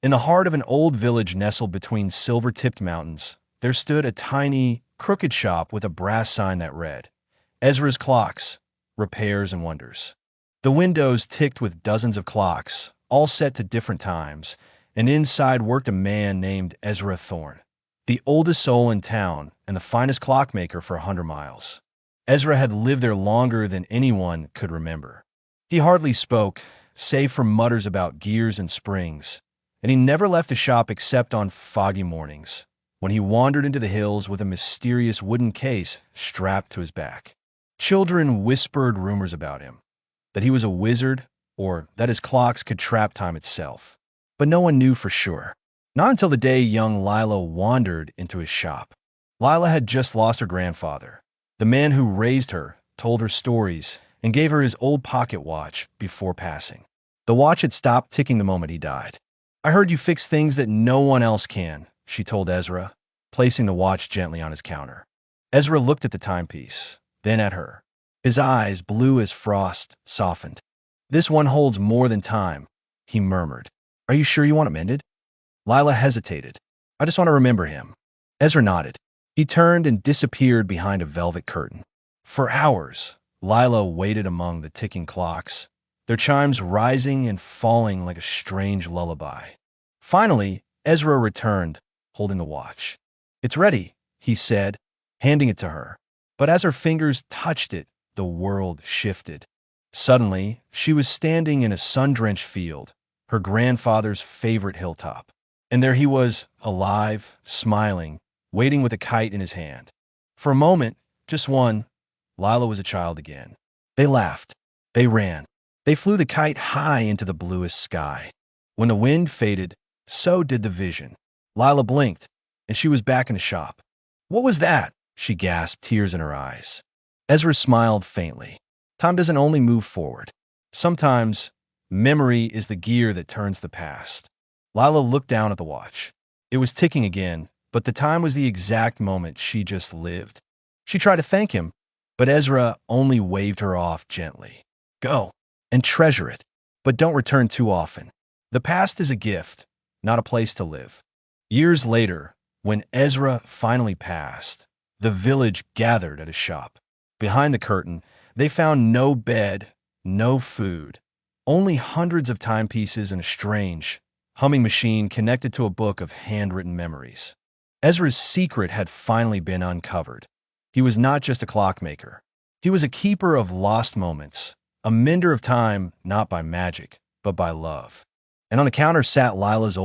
In the heart of an old village nestled between silver-tipped mountains, there stood a tiny, crooked shop with a brass sign that read, Ezra's Clocks, Repairs and Wonders. The windows ticked with dozens of clocks, all set to different times, and inside worked a man named Ezra Thorne, the oldest soul in town and the finest clockmaker for 100 miles. Ezra had lived there longer than anyone could remember. He hardly spoke, save for mutters about gears and springs, and he never left the shop except on foggy mornings, when he wandered into the hills with a mysterious wooden case strapped to his back. Children whispered rumors about him, that he was a wizard or that his clocks could trap time itself. But no one knew for sure. Not until the day young Lila wandered into his shop. Lila had just lost her grandfather. The man who raised her told her stories and gave her his old pocket watch before passing. The watch had stopped ticking the moment he died. "I heard you fix things that no one else can," she told Ezra, placing the watch gently on his counter. Ezra looked at the timepiece, then at her. His eyes, blue as frost, softened. "This one holds more than time," he murmured. "Are you sure you want it mended?" Lila hesitated. "I just want to remember him." Ezra nodded. He turned and disappeared behind a velvet curtain. For hours, Lila waited among the ticking clocks, their chimes rising and falling like a strange lullaby. Finally, Ezra returned, holding the watch. "It's ready," he said, handing it to her. But as her fingers touched it, the world shifted. Suddenly, she was standing in a sun-drenched field, her grandfather's favorite hilltop. And there he was, alive, smiling, waiting with a kite in his hand. For a moment, just one, Lila was a child again. They laughed. They ran. They flew the kite high into the bluest sky. When the wind faded, so did the vision. Lila blinked, and she was back in the shop. "What was that?" she gasped, tears in her eyes. Ezra smiled faintly. "Time doesn't only move forward. Sometimes, memory is the gear that turns the past." Lila looked down at the watch. It was ticking again, but the time was the exact moment she just lived. She tried to thank him, but Ezra only waved her off gently. "Go and treasure it, but don't return too often. The past is a gift, not a place to live." Years later, when Ezra finally passed, the village gathered at his shop. Behind the curtain, they found no bed, no food, only hundreds of timepieces and a strange, humming machine connected to a book of handwritten memories. Ezra's secret had finally been uncovered. He was not just a clockmaker. He was a keeper of lost moments, a mender of time not by magic, but by love. And on the counter sat Lila's old